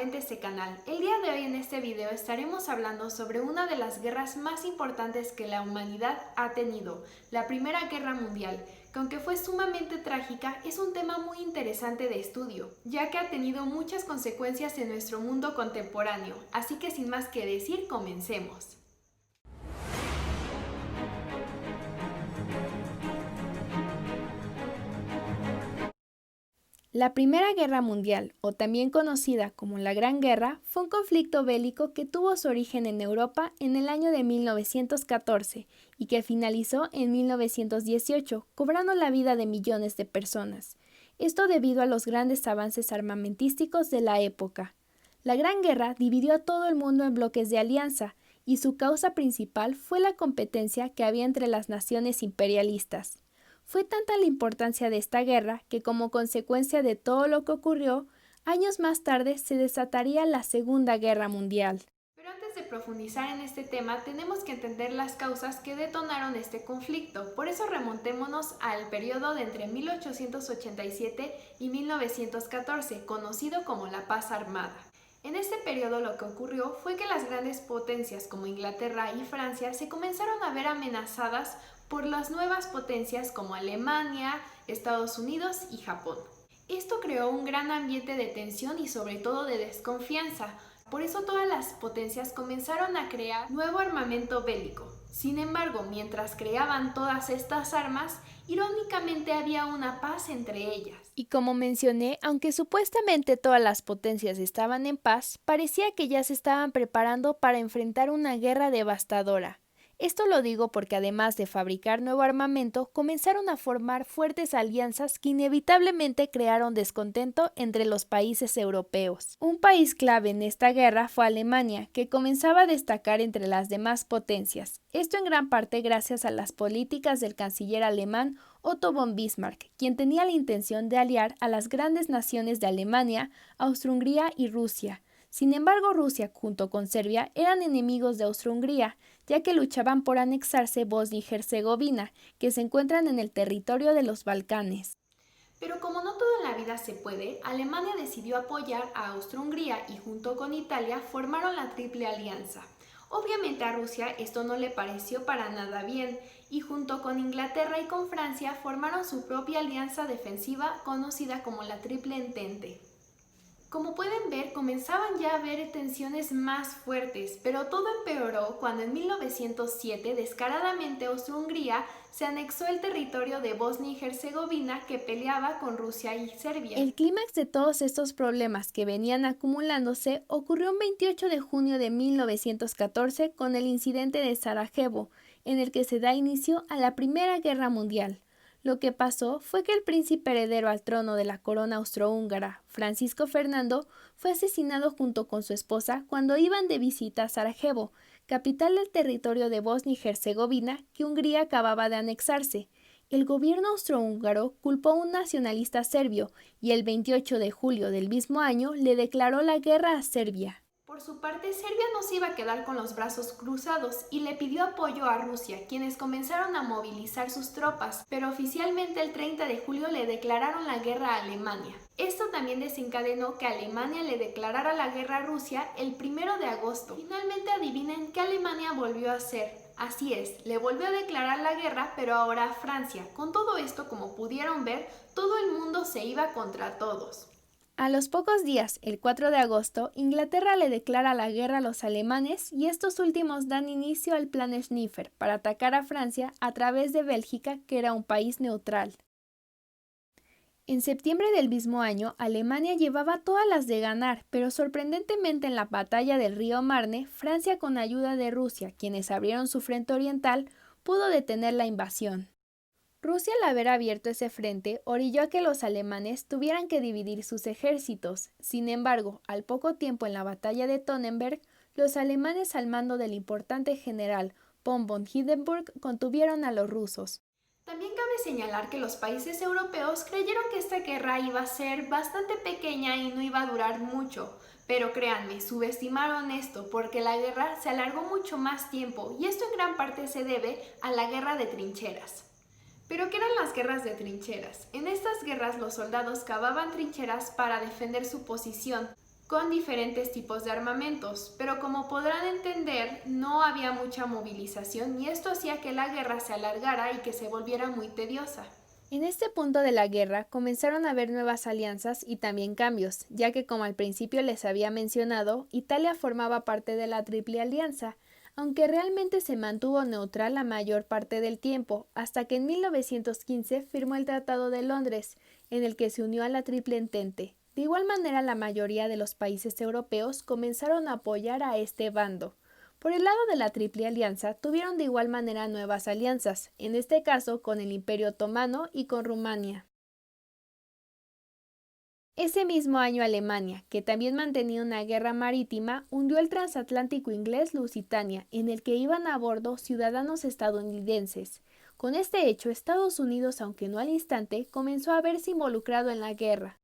nuevamente a este canal. El día de hoy en este video estaremos hablando sobre una de las guerras más importantes que la humanidad ha tenido, la Primera Guerra Mundial, que aunque fue sumamente trágica, es un tema muy interesante de estudio, ya que ha tenido muchas consecuencias en nuestro mundo contemporáneo. Así que sin más que decir, comencemos. La Primera Guerra Mundial, o también conocida como la Gran Guerra, fue un conflicto bélico que tuvo su origen en Europa en el año de 1914 y que finalizó en 1918, cobrando la vida de millones de personas. Esto debido a los grandes avances armamentísticos de la época. La Gran Guerra dividió a todo el mundo en bloques de alianza, y su causa principal fue la competencia que había entre las naciones imperialistas. Fue tanta la importancia de esta guerra que, como consecuencia de todo lo que ocurrió, años más tarde se desataría la Segunda Guerra Mundial. Pero antes de profundizar en este tema, tenemos que entender las causas que detonaron este conflicto. Por eso remontémonos al periodo de entre 1887 y 1914, conocido como la Paz Armada. En este periodo lo que ocurrió fue que las grandes potencias como Inglaterra y Francia se comenzaron a ver amenazadas por las nuevas potencias como Alemania, Estados Unidos y Japón. Esto creó un gran ambiente de tensión y sobre todo de desconfianza. Por eso todas las potencias comenzaron a crear nuevo armamento bélico. Sin embargo, mientras creaban todas estas armas, irónicamente había una paz entre ellas. Y como mencioné, aunque supuestamente todas las potencias estaban en paz, parecía que ya se estaban preparando para enfrentar una guerra devastadora. Esto lo digo porque además de fabricar nuevo armamento, comenzaron a formar fuertes alianzas que inevitablemente crearon descontento entre los países europeos. Un país clave en esta guerra fue Alemania, que comenzaba a destacar entre las demás potencias. Esto en gran parte gracias a las políticas del canciller alemán Otto von Bismarck, quien tenía la intención de aliar a las grandes naciones de Alemania, Austria-Hungría y Rusia. Sin embargo, Rusia, junto con Serbia, eran enemigos de Austria-Hungría, ya que luchaban por anexarse Bosnia y Herzegovina, que se encuentran en el territorio de los Balcanes. Pero como no todo en la vida se puede, Alemania decidió apoyar a Austria-Hungría y junto con Italia formaron la Triple Alianza. Obviamente a Rusia esto no le pareció para nada bien, y junto con Inglaterra y con Francia formaron su propia alianza defensiva conocida como la Triple Entente. Como pueden ver, comenzaban ya a haber tensiones más fuertes, pero todo empeoró cuando en 1907 descaradamente Austria-Hungría se anexó el territorio de Bosnia y Herzegovina que peleaba con Rusia y Serbia. El clímax de todos estos problemas que venían acumulándose ocurrió un 28 de junio de 1914 con el incidente de Sarajevo, en el que se da inicio a la Primera Guerra Mundial. Lo que pasó fue que el príncipe heredero al trono de la corona austrohúngara, Francisco Fernando, fue asesinado junto con su esposa cuando iban de visita a Sarajevo, capital del territorio de Bosnia y Herzegovina que Hungría acababa de anexarse. El gobierno austrohúngaro culpó a un nacionalista serbio y el 28 de julio del mismo año le declaró la guerra a Serbia. Por su parte, Serbia no se iba a quedar con los brazos cruzados y le pidió apoyo a Rusia, quienes comenzaron a movilizar sus tropas, pero oficialmente el 30 de julio le declararon la guerra a Alemania. Esto también desencadenó que Alemania le declarara la guerra a Rusia el 1 de agosto. Finalmente adivinen qué Alemania volvió a hacer. Así es, le volvió a declarar la guerra, pero ahora a Francia. Con todo esto, como pudieron ver, todo el mundo se iba contra todos. A los pocos días, el 4 de agosto, Inglaterra le declara la guerra a los alemanes y estos últimos dan inicio al Plan Schneider para atacar a Francia a través de Bélgica, que era un país neutral. En septiembre del mismo año, Alemania llevaba todas las de ganar, pero sorprendentemente en la batalla del río Marne, Francia con ayuda de Rusia, quienes abrieron su frente oriental, pudo detener la invasión. Rusia, al haber abierto ese frente, orilló a que los alemanes tuvieran que dividir sus ejércitos. Sin embargo, al poco tiempo en la batalla de Tannenberg, los alemanes al mando del importante general von Hindenburg contuvieron a los rusos. También cabe señalar que los países europeos creyeron que esta guerra iba a ser bastante pequeña y no iba a durar mucho. Pero créanme, subestimaron esto porque la guerra se alargó mucho más tiempo y esto en gran parte se debe a la guerra de trincheras. ¿Pero qué eran las guerras de trincheras? En estas guerras los soldados cavaban trincheras para defender su posición. con diferentes tipos de armamentos, pero como podrán entender, no había mucha movilización y esto hacía que la guerra se alargara y que se volviera muy tediosa. En este punto de la guerra comenzaron a haber nuevas alianzas y también cambios, ya que como al principio les había mencionado, Italia formaba parte de la Triple Alianza, aunque realmente se mantuvo neutral la mayor parte del tiempo, hasta que en 1915 firmó el Tratado de Londres, en el que se unió a la Triple Entente. De igual manera, la mayoría de los países europeos comenzaron a apoyar a este bando. Por el lado de la Triple Alianza, tuvieron de igual manera nuevas alianzas, en este caso con el Imperio Otomano y con Rumania. Ese mismo año Alemania, que también mantenía una guerra marítima, hundió el transatlántico inglés Lusitania, en el que iban a bordo ciudadanos estadounidenses. Con este hecho, Estados Unidos, aunque no al instante, comenzó a verse involucrado en la guerra.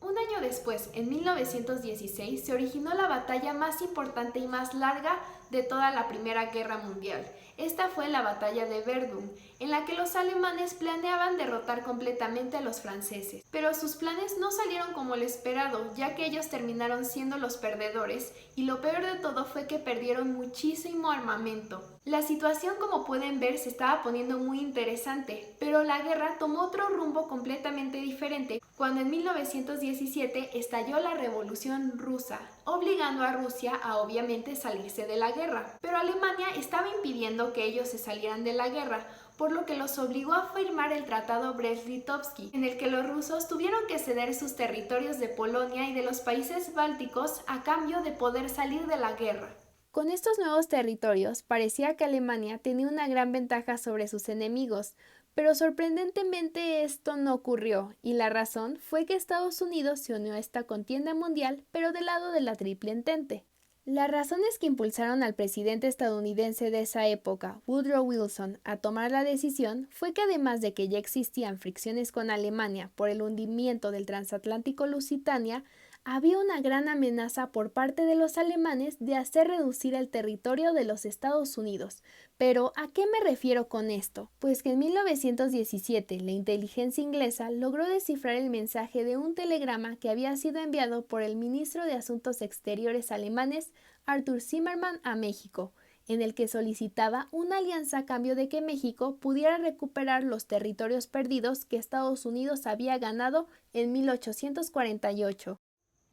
Un año después, en 1916, se originó la batalla más importante y más larga de toda la Primera Guerra Mundial. Esta fue la batalla de Verdun, en la que los alemanes planeaban derrotar completamente a los franceses. Pero sus planes no salieron como lo esperado, ya que ellos terminaron siendo los perdedores, y lo peor de todo fue que perdieron muchísimo armamento. La situación, como pueden ver, se estaba poniendo muy interesante, pero la guerra tomó otro rumbo completamente diferente cuando en 1917 estalló la Revolución Rusa, obligando a Rusia a obviamente salirse de la guerra. Pero Alemania estaba impidiendo que ellos se salieran de la guerra, por lo que los obligó a firmar el Tratado Brest-Litovsky, en el que los rusos tuvieron que ceder sus territorios de Polonia y de los países bálticos a cambio de poder salir de la guerra. Con estos nuevos territorios, parecía que Alemania tenía una gran ventaja sobre sus enemigos, pero sorprendentemente esto no ocurrió, y la razón fue que Estados Unidos se unió a esta contienda mundial, pero del lado de la Triple Entente. Las razones que impulsaron al presidente estadounidense de esa época, Woodrow Wilson, a tomar la decisión fue que además de que ya existían fricciones con Alemania por el hundimiento del transatlántico Lusitania, había una gran amenaza por parte de los alemanes de hacer reducir el territorio de los Estados Unidos. Pero, ¿a qué me refiero con esto? Pues que en 1917 la inteligencia inglesa logró descifrar el mensaje de un telegrama que había sido enviado por el ministro de Asuntos Exteriores alemanes Arthur Zimmermann a México, en el que solicitaba una alianza a cambio de que México pudiera recuperar los territorios perdidos que Estados Unidos había ganado en 1848.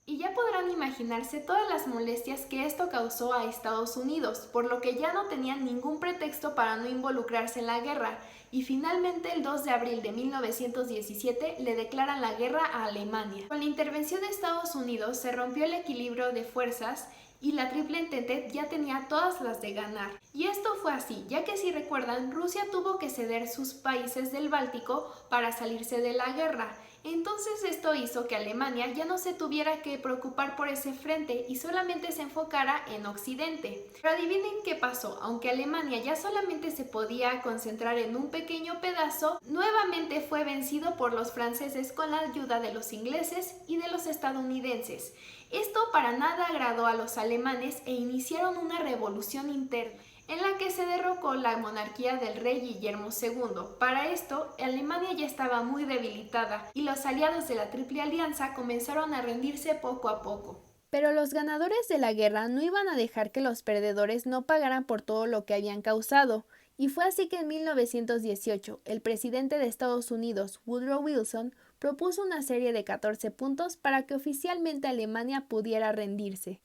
Y ya podrán imaginarse todas las molestias que esto causó a Estados Unidos, por lo que ya no tenían ningún pretexto para no involucrarse en la guerra, y finalmente el 2 de abril de 1917 le declaran la guerra a Alemania. Con la intervención de Estados Unidos se rompió el equilibrio de fuerzas y la Triple Entente ya tenía todas las de ganar. Y esto fue así, ya que si recuerdan, Rusia tuvo que ceder sus países del Báltico para salirse de la guerra. Entonces esto hizo que Alemania ya no se tuviera que preocupar por ese frente y solamente se enfocara en Occidente. Pero adivinen qué pasó, aunque Alemania ya solamente se podía concentrar en un pequeño pedazo, nuevamente fue vencido por los franceses con la ayuda de los ingleses y de los estadounidenses. Esto para nada agradó a los alemanes e iniciaron una revolución interna en la que se derrocó la monarquía del rey Guillermo II. Para esto, Alemania ya estaba muy debilitada y los aliados de la Triple Alianza comenzaron a rendirse poco a poco. Pero los ganadores de la guerra no iban a dejar que los perdedores no pagaran por todo lo que habían causado, y fue así que en 1918 el presidente de Estados Unidos, Woodrow Wilson, propuso una serie de 14 puntos para que oficialmente Alemania pudiera rendirse.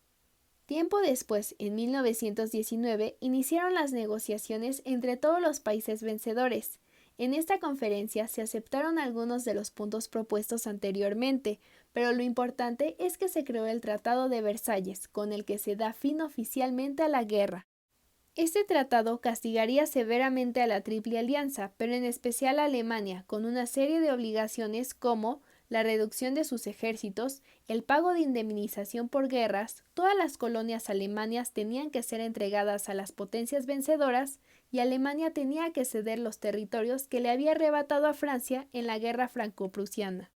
Tiempo después, en 1919, iniciaron las negociaciones entre todos los países vencedores. En esta conferencia se aceptaron algunos de los puntos propuestos anteriormente, pero lo importante es que se creó el Tratado de Versalles, con el que se da fin oficialmente a la guerra. Este tratado castigaría severamente a la Triple Alianza, pero en especial a Alemania, con una serie de obligaciones como la reducción de sus ejércitos, el pago de indemnización por guerras, todas las colonias alemanas tenían que ser entregadas a las potencias vencedoras y Alemania tenía que ceder los territorios que le había arrebatado a Francia en la guerra franco-prusiana.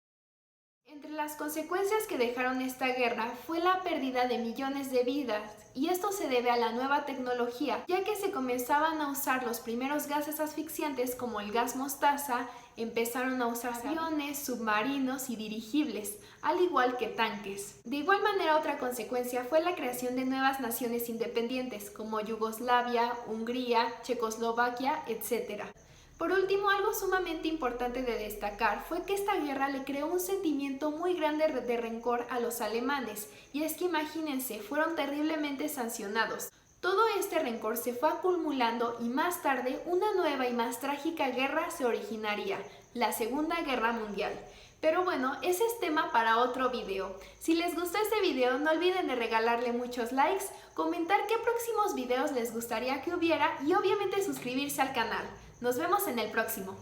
Entre las consecuencias que dejaron esta guerra fue la pérdida de millones de vidas, y esto se debe a la nueva tecnología, ya que se comenzaban a usar los primeros gases asfixiantes como el gas mostaza, empezaron a usarse aviones, submarinos y dirigibles, al igual que tanques. De igual manera, otra consecuencia fue la creación de nuevas naciones independientes como Yugoslavia, Hungría, Checoslovaquia, etc. Por último, algo sumamente importante de destacar fue que esta guerra le creó un sentimiento muy grande de rencor a los alemanes, y es que imagínense, fueron terriblemente sancionados. Todo este rencor se fue acumulando y más tarde una nueva y más trágica guerra se originaría, la Segunda Guerra Mundial. Pero bueno, ese es tema para otro video. Si les gustó este video, no olviden de regalarle muchos likes, comentar qué próximos videos les gustaría que hubiera y obviamente suscribirse al canal. Nos vemos en el próximo.